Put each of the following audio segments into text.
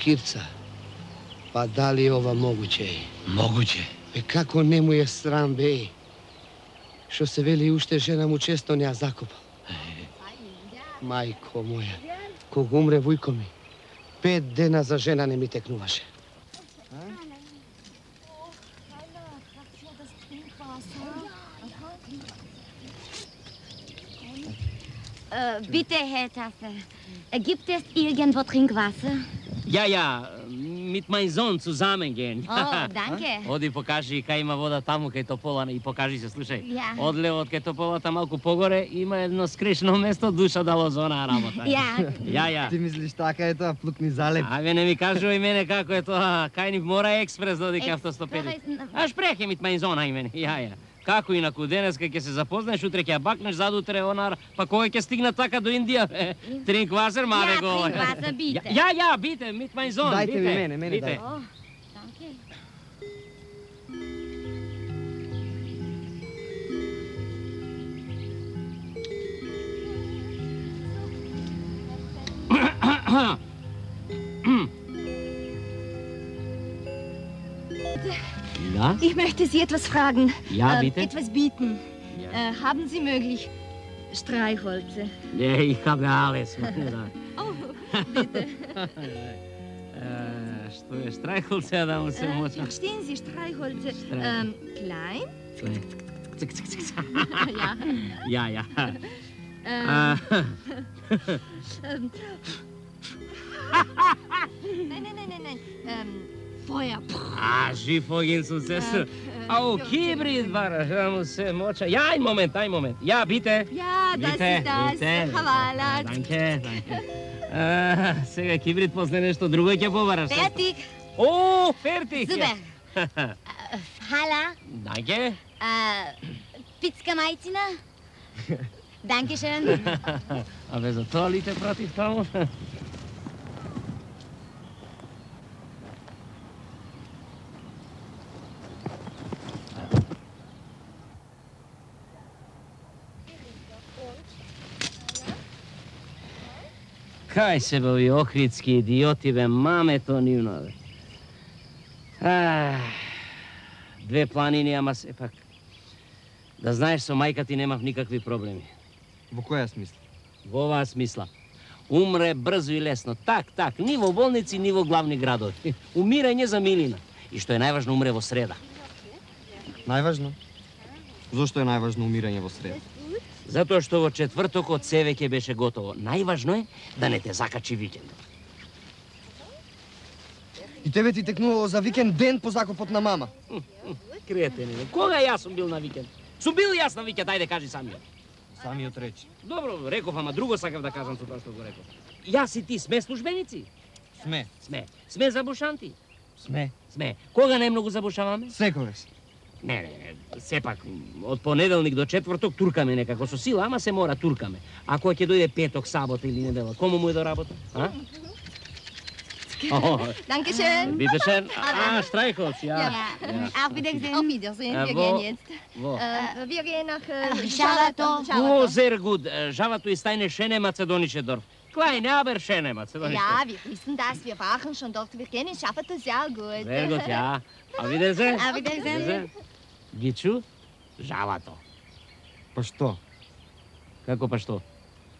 Kirca, pa da li je ova moguće? Moguće. Kako ne mu je sram, bej? Što se veli ušte žena mu često nja zakopal. Majko moja, kog umre vujko mi, 5 dena za žena ne mi teknuvaše. Bitte, Herr Tasse, gibt es irgendwo Trinkwasser? Ja, mit mein Sohn zusammen gehen. Oh, danke. Оди покажи кај има вода таму кај Топола и покажи се, слушај. Ja. Одлево од кај Тополата малку погоре има едно скрешно место, душа дало за онаа работа. Ja. Ти мислиш така е тоа плутни залеп? Абе, не ми кажувај мене како е тоа. Кај ни мора експрес доди кај автостопери. Аш прехе mit mein Sohn имене. Ja. Како инаку денеска ќе се запознаеш, утре ќе ја бакнеш, задутре онар, па кој ќе стигна така до Индија, бе? Trinkwasser, маве го. Ja, Trinkwasser, bitte. Ja, bitte, mit mein Sohn, Дайте bitte. ми мене дай. Oh, danke. Ja? Ich möchte Sie etwas fragen. Ja, bitte? Etwas bieten. Ja. Haben Sie möglich Streichholze? Ja, ich habe alles. Oh, bitte. Što je štrajholce da mu se moća? Verstehen Sie Streichholze? Klein? Ja. Ja. Nein. Feuer. Žifogin sam se... Au, kibrit, bara, da mu se moća. Ja, ein Moment. Ja, bitte. Ja, das Bitte, ist das. bitte. Hvala. Danke. Сега кибрит после нещо друго ќе побараш. Fertig. О, fertig. Super. Hala, Danke. Pizka Majcina? Dankeschön. Абе, за тоа ли те пратив таму? Кај се, бе, ови охридски идиоти, бе, мамето нивно, бе. 2 планини, ама сепак. Да знаеш, со мајка ти немав никакви проблеми. Во која смисла? Во оваа смисла. Умре брзо и лесно. Так, ни во болници, ни во главни градови. Умирање за милина. И што е најважно, умре во среда. Најважно? Зошто е најважно умирање во среда? Затоа што во четвртокот се веќе беше готово. Најважно е да не те закачи викендот. И тебе ти текнувало за викенд ден по закопот на мама. Кретени, кога јас сум бил на викенд? Сум бил јас на викенд, ајде кажи самиот. Самиот речи. Добро, реков, ама друго сакав да кажам со тоа што го реков. Јас и ти сме службеници? Сме. Сме забушанти? Сме. Кога најмногу забушаваме? Секогаш. Не, сепак, од понеделник до четврток туркаме некако со сила, ама се мора туркаме. А кога ќе дојде петок, сабота или недела, кому му е до работа? Dankeschön. Bitte schön. Streichholz, ja. Auf Wiedersehen. Auf Wiedersehen. Wir gehen jetzt. Wo? Wir gehen nach Schalato. Oh, sehr gut. Schalato ist eine schöne mazedonische Dorf. Kleine, aber schöne mazedonische Dorf. Ja, wir wissen das. Wir waren schon dort. Wir kennen Schalato sehr gut. Sehr gut, ja. Auf Wiedersehen. Auf Wiedersehen. Гичу, Жалато. Па што? Како па што?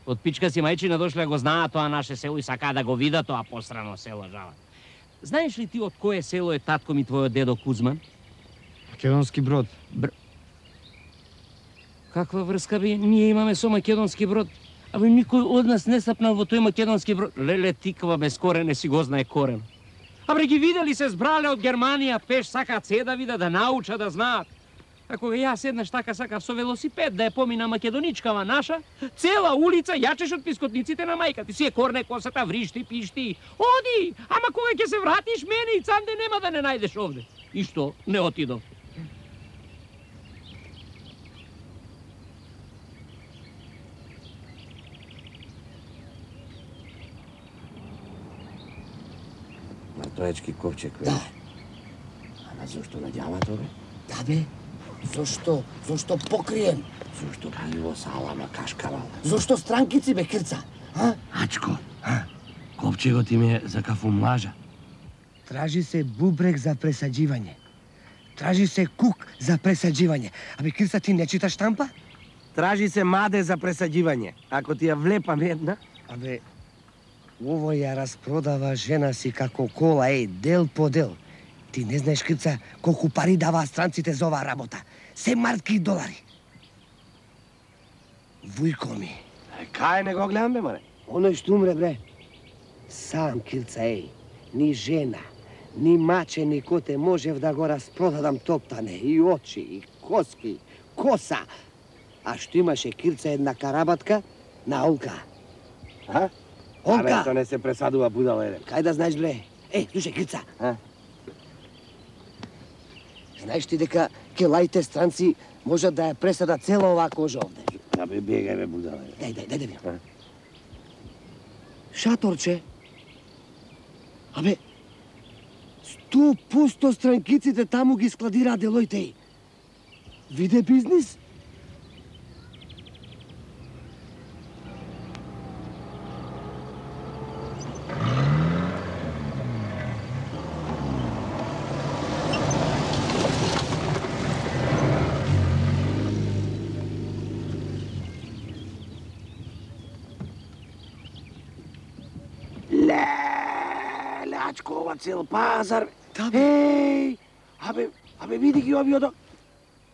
Од пичка си мајчина дошле го знаат тоа наше село и сака да го видат тоа посрано село Жалато. Знаеш ли ти од кое село е татко ми твојот дедо Кузман? Македонски Брод. Каква врска би? Ние имаме со Македонски Брод. Абе, никој од нас не стапнал во тој Македонски Брод. Леле, тиква без корен, не си го знае корен. Абе, ги видели се збрале од Германија, пеш сакаат се да видат, да научат, да знаат. А кога јас еднаш така сакав со велосипед да ја помина македоничкава наша, цела улица јачеш од пискотниците на мајка ти. Си е корне косата, вришти, пишти. Оди! Ама кога ќе се вратиш, мене и цанде нема да не најдеш овде. И што? Не отидов. Мартоечки ковчег, веш? Ама зошто наѓавато, бе? Да бе, зошто покриен? Зошто пиво, салама, кашкавал? Зошто странкици бе, Кирца? Ачко, ковчегот им е за кафумлажа. Тражи се бубрек за пресаđivanje. Тражи се кук за пресаđivanje. Абе, Кирца, ти не читаш штампа? Тражи се маде за пресаđivanje. Ако ти ја влепам една... Абе, ово ја распродава жена си како кола, дел по дел. Ти не знаеш, Кирца, колку пари даваа странците за оваа работа. $7,000. Вујко ми. Кај не го гледам, бе, маре? Оној што умре, бре. Сам, Кирца, ни жена, ни маче, ни коте можев да го распродадам топтане. И очи, и коски, коса. А што имаше, Кирца, една карабатка на Олка. А? Олка! Абе, то не се пресадува будала, еден. Кај да знаеш, бре? Слушај, Кирца. А? Знаеш ти дека келаите странци можат да ја пресадат цела оваа кожа овде? Абе, бегај, бе, будала. Дај да видам. Шаторче. Абе, 100% странкиците таму ги складираат делоите й. Виде бизнис? Лачко, ова цел пазар. Да, бе. Еј, абе, види ги овие од...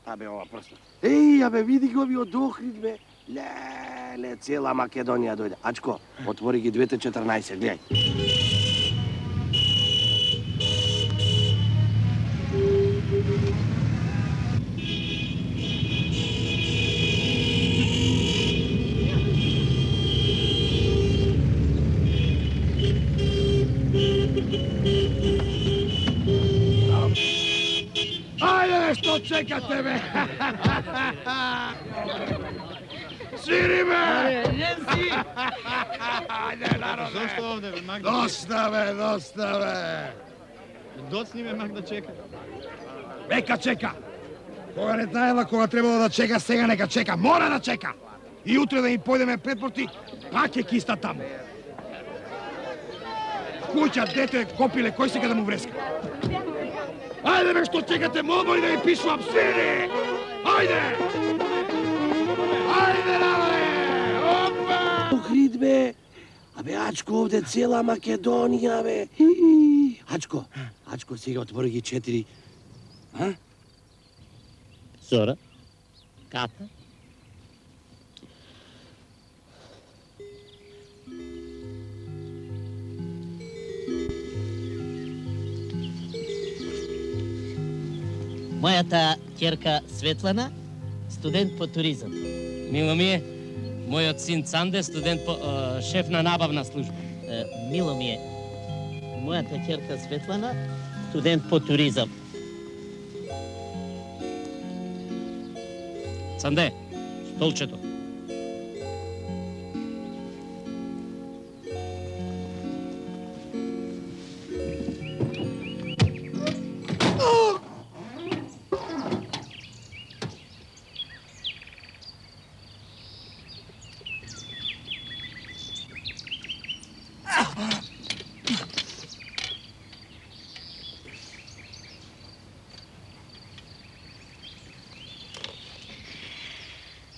Абе, ова просто. Еј, абе, види ги овие од Охрид, бе. Ле, цела Македонија дојде. Ачко, отвори ги 214, гледај. Ајде, што чекате, бе? Свири, бе! Ајде, народе! Зошто овде, бе, Мак? Доста, бе! Доцни ме, Мак, да чека. Нека чека! Кога не знаела кога требало да чека, сега нека чека. Мора да чека! И утре да им појдеме предпорти, пак е киста таму. Куќа, дете, копиле, кој сега да му вреска? Ајде, бе, што чекате, молбо и да ми пишувам, свири! Ајде! Ајде, народе! Опа! Охрид, бе. Абе, Ачко, овде цела Македонија, бе. Ачко, сега отвори ги 4. А? Зора? Ката? Мојата ќерка Светлана, студент по туризам. Мило ми е, мојот син Цанде, студент по шеф на набавна служба. Мило ми е. Мојата ќерка Светлана, студент по туризам. Цанде, столчето.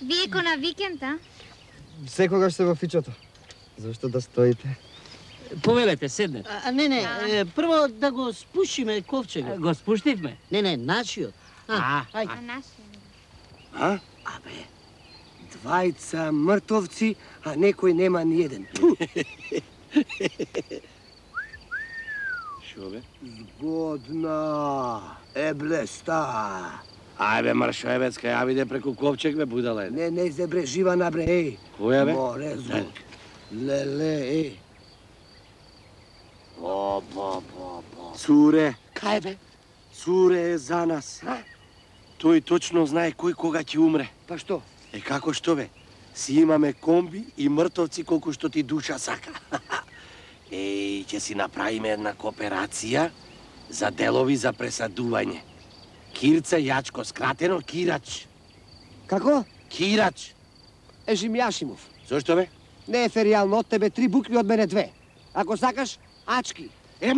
Вие на викенд, а? Секогаш се во фичото. Зошто да стоите? Повелете, седнете. Не, прво да го спушиме ковчегот. Го спуштивме. Не, нашиот. Ајде. А наши? А? Абе, двајца мртовци, а некој нема ни еден. Шо, бе? Згодна, блеста. Ајде, маршо, ебецка, ја виде преку ковчег, бе, будала е. Не забрежива на бре, Која, бе? Море, згод. Леле, Опа. Цуре. Кај бе? Цуре е за нас. Тој точно знае кој кога ќе умре. Па што? Како што, бе? Си имаме комби и мртовци колку што ти душа сака. Ќе си направиме една кооперација за делови за пресадување. Кирца Јачко, скратено Кирач. Како? Кирач. Ежим Јашимов. Зошто, бе? Не е феријално, од тебе 3 букви, од мене 2. Ако сакаш, Ачки.